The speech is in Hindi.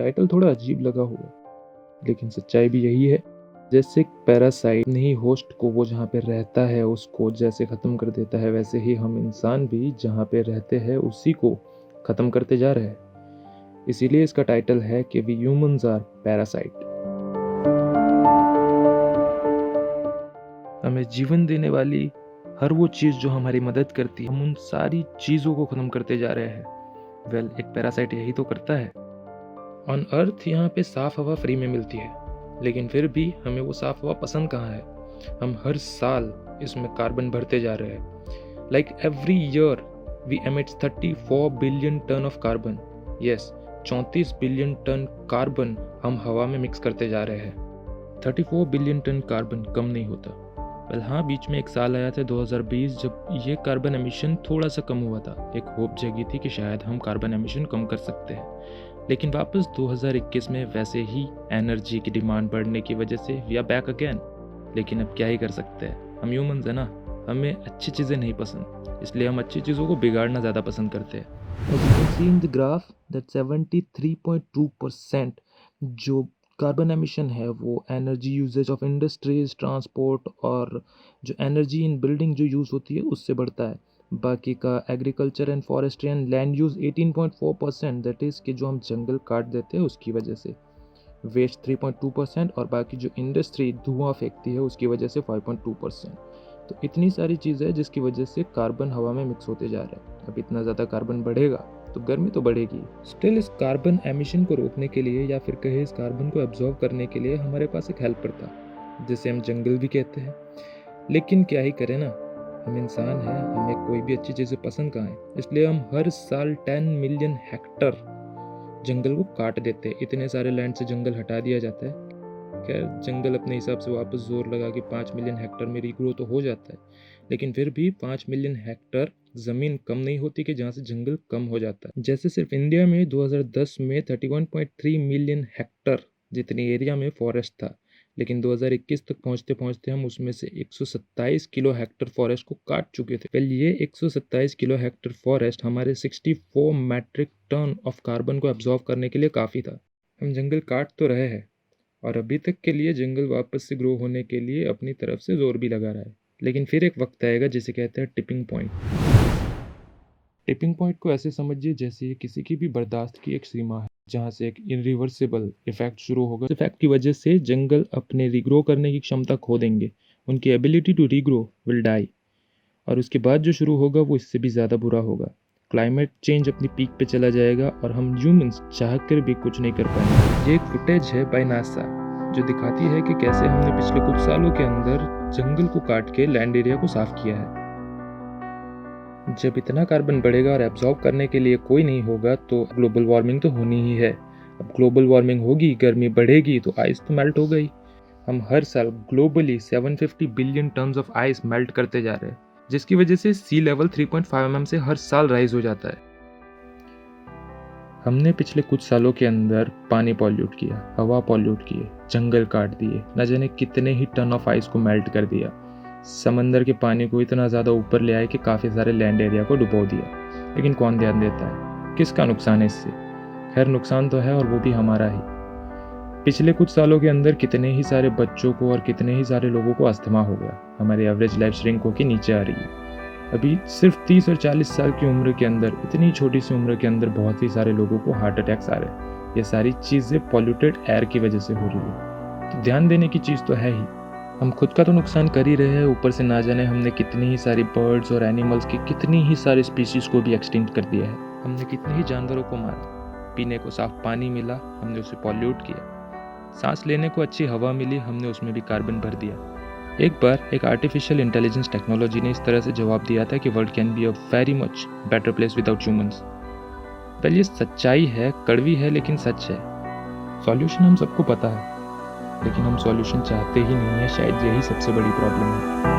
टाइटल थोड़ा अजीब लगा होगा, लेकिन सच्चाई भी यही है। जैसे पैरासाइट नहीं होस्ट को वो जहाँ पे रहता है उसको जैसे ख़त्म कर देता है, वैसे ही हम इंसान भी जहाँ पे रहते हैं उसी को ख़त्म करते जा रहे हैं। इसीलिए इसका टाइटल है कि वी ह्यूमंस आर पैरासाइट। हमें जीवन देने वाली हर वो चीज़ जो हमारी मदद करती है, हम उन सारी चीज़ों को ख़त्म करते जा रहे हैं। वेल, एक पैरासाइट यही तो करता है। ऑन अर्थ यहाँ पे साफ़ हवा फ्री में मिलती है, लेकिन फिर भी हमें वो साफ़ हवा पसंद कहाँ है। हम हर साल इसमें कार्बन भरते जा रहे हैं। Like every year we emit 34 billion ton of carbon. Yes, 34 billion ton carbon हम हवा में मिक्स करते जा रहे हैं। 34 बिलियन टन कार्बन कम नहीं होता। वेल हाँ, बीच में एक साल आया था 2020 जब ये कार्बन एमिशन थोड़ा सा कम हुआ था। एक होप जगी थी कि शायद हम कार्बन एमिशन कम कर सकते हैं। लेकिन वापस 2021 में वैसे ही एनर्जी की डिमांड बढ़ने की वजह से वी आर बैक अगेन। लेकिन अब क्या ही कर सकते हैं, हम ह्यूमंस है ना, हमें अच्छी चीज़ें नहीं पसंद, इसलिए हम अच्छी चीज़ों को बिगाड़ना ज़्यादा पसंद करते हैं। As you can see in the graph that 73.2% जो कार्बन एमिशन है वो energy uses of industries, transport और जो एनर्जी इन बिल्डिंग जो यूज़ होती है उससे बढ़ता है। बाकी का agriculture and forestry and land use 18.4%, that is कि जो हम जंगल काट देते हैं उसकी वजह से। वेस्ट 3.2% और बाकी जो इंडस्ट्री धुआं फेंकती है उसकी वजह से 5.2%। तो इतनी सारी चीज़ें है जिसकी वजह से कार्बन हवा में मिक्स होते जा रहा है। अब इतना ज़्यादा कार्बन बढ़ेगा तो गर्मी तो बढ़ेगी। स्टिल इस कार्बन एमिशन को रोकने के लिए या फिर कहे इस कार्बन को एब्जॉर्व करने के लिए हमारे पास एक हेल्पर था, जिसे हम जंगल भी कहते हैं। लेकिन क्या ही करें ना, हम इंसान हैं, हमें कोई भी अच्छी चीज़ें पसंद कहाँ है। इसलिए हम हर साल 10 मिलियन हेक्टर जंगल को काट देते हैं। इतने सारे लैंड से जंगल हटा दिया जाता है। खैर, जंगल अपने हिसाब से वापस जोर लगा कि 5 मिलियन हेक्टर में रीग्रो तो हो जाता है, लेकिन फिर भी 5 मिलियन हेक्टर ज़मीन कम नहीं होती कि जहाँ से जंगल कम हो जाता है। जैसे सिर्फ इंडिया में 2010 में 31.3 मिलियन हेक्टर जितनी एरिया में फॉरेस्ट था, लेकिन 2021 तक पहुँचते पहुँचते हम उसमें से 127 किलो हेक्टर फॉरेस्ट को काट चुके थे। पहले ये 127 किलो हेक्टर फॉरेस्ट हमारे 64 मैट्रिक टन ऑफ कार्बन को एब्जॉर्व करने के लिए काफ़ी था। हम जंगल काट तो रहे हैं और अभी तक के लिए जंगल वापस से ग्रो होने के लिए अपनी तरफ से जोर भी लगा रहा है, लेकिन फिर एक वक्त आएगा जिसे कहते हैं टिपिंग पॉइंट। टिपिंग पॉइंट को ऐसे समझिए जैसे ये किसी की भी बर्दाश्त की एक सीमा है, जहाँ से एक इरिवर्सिबल इफेक्ट शुरू होगा। इफेक्ट की वजह से जंगल अपने रीग्रो करने की क्षमता खो देंगे, उनकी ability to regrow will die, और उसके बाद जो शुरू होगा वो इससे भी ज़्यादा बुरा होगा। क्लाइमेट चेंज अपनी पीक पे चला जाएगा और हम ह्यूमंस चाह कर भी कुछ नहीं कर पाएंगे। ये एक फुटेज है बाय नासा जो दिखाती है कि कैसे हमने पिछले कुछ सालों के अंदर जंगल को काट के लैंड एरिया को साफ किया है। जब इतना कार्बन बढ़ेगा और एब्जॉर्ब करने के लिए कोई नहीं होगा तो ग्लोबल वार्मिंग तो होनी ही है। अब ग्लोबल वार्मिंग होगी, गर्मी बढ़ेगी तो आइस तो मेल्ट हो गई। हम हर साल globally 750 billion tons of ice melt करते जा रहे हैं, जिसकी वजह से सी लेवल 3.5 mm से हर साल राइज हो जाता है। हमने पिछले कुछ सालों के अंदर पानी पॉल्यूट किया, हवा पॉल्यूट किए, जंगल काट दिए, न जाने कितने ही टन ऑफ आइस को मेल्ट कर दिया, समंदर के पानी को इतना ज़्यादा ऊपर ले आए कि काफ़ी सारे लैंड एरिया को डुबो दिया। लेकिन कौन ध्यान देता है, किसका नुकसान है इससे? खैर, नुकसान तो है और वो भी हमारा ही। पिछले कुछ सालों के अंदर कितने ही सारे बच्चों को और कितने ही सारे लोगों को अस्थमा हो गया। हमारी एवरेज लाइफ श्रिंक होकर नीचे आ रही है। अभी सिर्फ 30 और 40 साल की उम्र के अंदर, इतनी छोटी सी उम्र के अंदर बहुत ही सारे लोगों को हार्ट अटैक्स आ रहे हैं। ये सारी चीज़ें पॉल्यूटेड एयर की वजह से हो रही है। तो ध्यान देने की चीज़ तो है ही। हम खुद का तो नुकसान कर ही रहे हैं, ऊपर से ना जाने हमने कितनी ही सारी बर्ड्स और एनिमल्स की कितनी ही सारी स्पीशीज़ को भी एक्सटिंक्ट कर दिया है। हमने कितने ही जानवरों को मारा। पीने को साफ पानी मिला, हमने उसे पॉल्यूट किया। सांस लेने को अच्छी हवा मिली, हमने उसमें भी कार्बन भर दिया। एक बार एक आर्टिफिशियल इंटेलिजेंस टेक्नोलॉजी ने इस तरह से जवाब दिया था कि world can be a very much better place without humans. Well, ये सच्चाई है, कड़वी है लेकिन सच है। सॉल्यूशन हम सबको पता है, लेकिन हम सॉल्यूशन चाहते ही नहीं है। शायद यही सबसे बड़ी प्रॉब्लम है।